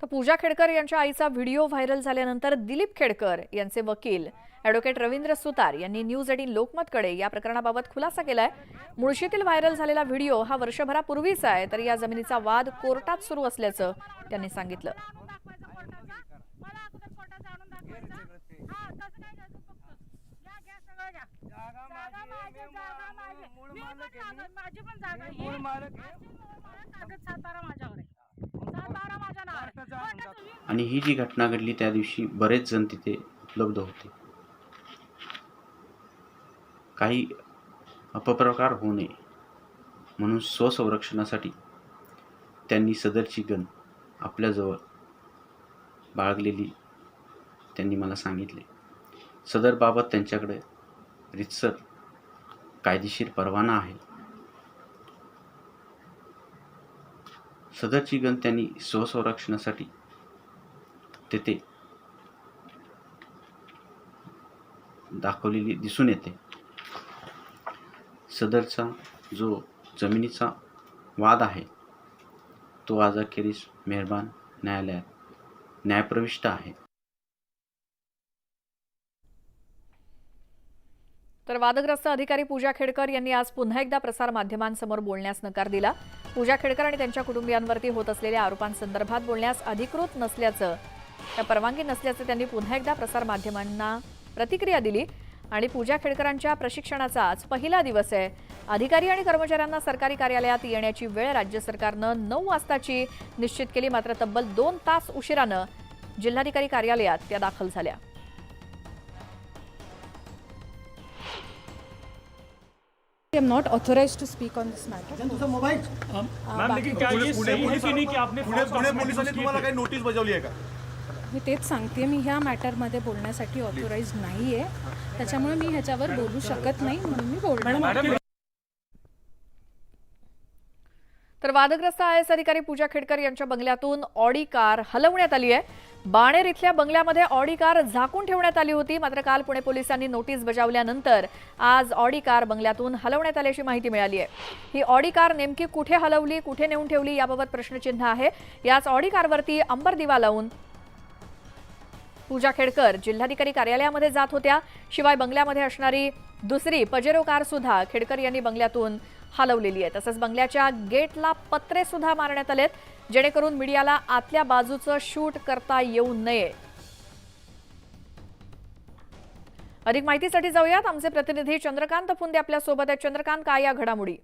तर पूजा खेडकर यांच्या आईचा व्हिडिओ व्हायरल झाल्यानंतर दिलीप खेडकर यांचे वकील ॲडव्होकेट रवींद्र सुतार यांनी न्यूज 18 लोकमतकडे या प्रकरणाबाबत खुलासा केलाय। मुळशीतील व्हायरल झालेला व्हिडिओ हा वर्षभरापूर्वीचा आहे, तर या जमिनीचा वाद कोर्टात सुरू असल्याचं त्यांनी सांगितलं। आणि ही जी घटना घडली त्या दिवशी बरेच जण तिथे उपलब्ध होते। काही अपप्रकार होऊ नये म्हणून स्वसंरक्षणासाठी त्यांनी सदरची गन आपल्याजवळ बाळगलेली त्यांनी मला सांगितले। सदरबाबत त्यांच्याकडे रितसर कायदेशीर परवाना आहे। सदरची गन त्यांनी स्वसंरक्षणासाठी तेथे दाखवलेली दिसून येते। सदरचा जो जमिनीचा वाद आहे तो आज अखेरीस मेहरबान न्यायालयात न्यायप्रविष्ट आहे। तर वादग्रस्त अधिकारी पूजा खेडकर यांनी आज पुन्हा एकदा प्रसार माध्यमांसमोर बोलण्यास नकार दिला। पूजा खेडकर आणि त्यांच्या कुटुंबियांवरती होत असलेल्या आरोपांसंदर्भात बोलण्यास अधिकृत नसल्याचं, त्या परवानगी नसल्याचं त्यांनी पुन्हा एकदा प्रसार माध्यमांना प्रतिक्रिया दिली। आणि पूजा खेडकरांच्या प्रशिक्षणाचा आज पहिला दिवस आहे। अधिकारी आणि कर्मचाऱ्यांना सरकारी कार्यालयात येण्याची वेळ राज्य सरकारनं 9 वाजताची निश्चित केली, मात्र तब्बल 2 तास उशिरानं जिल्हाधिकारी कार्यालयात त्या दाखल झाल्या। I am not authorized to speak on this matter. Ma'am लेकिन क्या ये सही है कि नहीं कि आपने पुणे पोलिसांनी तुम्हाला काही नोटीस बजावली आहे का? मी तेच सांगते, मी ह्या मॅटरमध्ये बोलण्यासाठी ऑथोराइज नाही आहे, त्याच्यामुळे मी ह्याच्यावर बोलू शकत नाही, म्हणून मी बोलणार। तर वादग्रस्त IAS अधिकारी पूजा खेडकर यांच्या बंगल्यातून ऑडी कार हलवण्यात आली आहे। बाणेर इथल्या बंगल्यामध्ये ऑडी कार झाकून ठेवण्यात आली होती, मात्र काल पुणे पोलिसांनी नोटीस बजावल्यानंतर आज ऑडी कार बंगल्यातून हलवण्यात आल्याची माहिती मिळाली आहे। ही ऑडी कार नेमकी कुठे हलवली, कुठे नेऊन ठेवली याबाबत प्रश्नचिन्ह आहे। याच ऑडी कारवरती अंबर दिवा लावून पूजा खेडकर जिल्हाधिकारी कार्यालयामध्ये जात होत्या। शिवाय बंगल्यामध्ये असणारी दुसरी पजेरो कार सुद्धा खेडकर यांनी बंगल्यातून हलवलेली आहे। तसंच बंगल्याच्या गेटला पत्रे सुद्धा मारण्यात आलेत, जेणेकरून मीडियाला आतल्या बाजूचं शूट करता येऊ नये। अधिक माहितीसाठी जाऊयात, आमचे प्रतिनिधी चंद्रकांत फुंदे आपल्या सोबत आहेत। चंद्रकांत, काय या घडामोडी?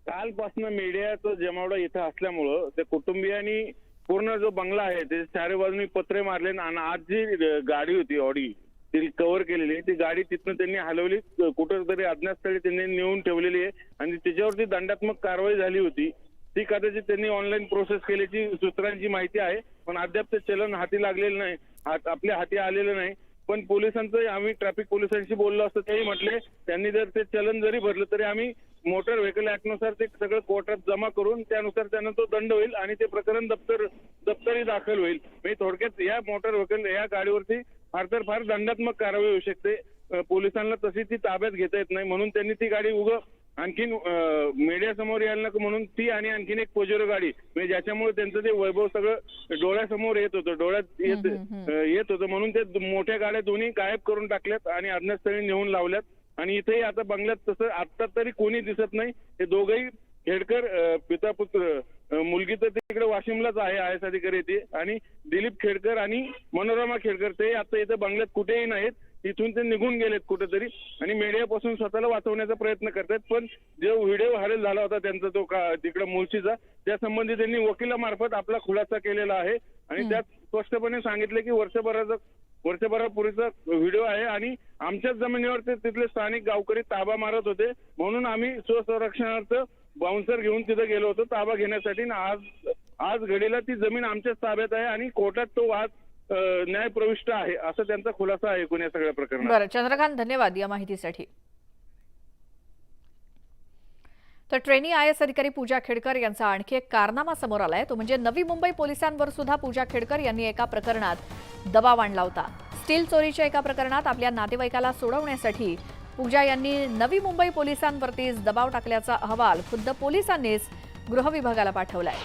कालपासून मीडियाचं जमावडा इथं असल्यामुळं ते कुटुंबियांनी पूर्ण जो बंगला आहे ते चारी बाजूनी पत्रे मारले आणि आज जी गाडी होती ऑडी ती कव्हर केलेली, ती गाडी तिथनं त्यांनी हलवली, कुठेतरी अज्ञातस्थळी त्यांनी नेऊन ठेवलेली आहे आणि त्याच्यावरती दंडात्मक कारवाई झाली होती। ती कदाचित त्यांनी ऑनलाईन प्रोसेस केल्याची सूत्रांची माहिती आहे, पण अद्याप ते चलन हाती लागलेलं नाही, आपल्या हाती आलेलं नाही। पण पोलिसांचं, आम्ही ट्रॅफिक पोलिसांशी बोललो असतो तेही म्हटले त्यांनी जर ते चलन जरी भरलं तरी आम्ही मोटर व्हेकल ऍक्टनुसार ते सगळं कोर्टात जमा करून त्यानुसार त्यांना तो दंड होईल आणि ते प्रकरण दप्तरी दाखल होईल। म्हणजे थोडक्यात या मोटर व्हेकल या गाडीवरती फार तर फार दंडात्मक कारवाई होऊ शकते। पोलिसांना तशी ती ताब्यात घेता येत नाही, म्हणून त्यांनी ती गाडी आणखीन मीडिया समोर यायला नको म्हणून ती आणि आणखीन एक पजेरो गाडी, म्हणजे ज्याच्यामुळे त्यांचं ते वैभव सगळं डोळ्यासमोर येत होतं, डोळ्यात येत होतं, म्हणून ते मोठ्या गाड्या दोन्ही गायब करून टाकल्यात आणि अज्ञातस्थळी नेऊन लावल्यात। आणि इथेही आता बंगल्यात तसं आता तरी कोणी दिसत नाही। हे दोघंही खेडकर पिता पुत्र, मुलगी तर तिकडे वाशिमलाच आहे IAS अधिकारी ते, आणि दिलीप खेडकर आणि मनोरमा खेडकर ते आता इथं बंगल्यात कुठेही नाहीत, तिथून ते निघून गेलेत कुठेतरी आणि मीडियापासून स्वतःला वाचवण्याचा प्रयत्न करतात। पण जो व्हिडिओ व्हायरल झाला होता त्यांचा तो तिकडे मुळशीचा, त्या संबंधी त्यांनी वकिलामार्फत आपला खुलासा केलेला आहे आणि त्यात स्पष्टपणे सांगितले की वर्षभरापूर्वीचा व्हिडिओ आहे आणि आमच्याच जमिनीवर ते तिथले स्थानिक गावकरी ताबा मारत होते, म्हणून आम्ही स्वसंरक्षणार्थ बाउन्सर घेऊन तिथे गेलो होतो ताबा घेण्यासाठी। आज घडीला ती जमीन आमच्याच ताब्यात आहे आणि कोर्टात तो वाद न्यायप्रविष्ट आहे, असं त्यांचा खुलासा आहे एकूण या सगळ्या प्रकरणात। बरं चंद्रकांत, धन्यवाद या माहितीसाठी। तर ट्रेनी IAS अधिकारी पूजा खेडकर यांचा आणखी एक कारनामा समोर आलाय, तो म्हणजे नवी मुंबई पोलिसांवर सुद्धा पूजा खेडकर यांनी एका प्रकरणात दबाव आणला होता। स्टील चोरीच्या एका प्रकरणात आपल्या नातेवाईकाला सोडवण्यासाठी पूजा यांनी नवी मुंबई पोलिसांवरतीच दबाव टाकल्याचा अहवाल खुद्द पोलिसांनीच गृह विभागाला पाठवलाय।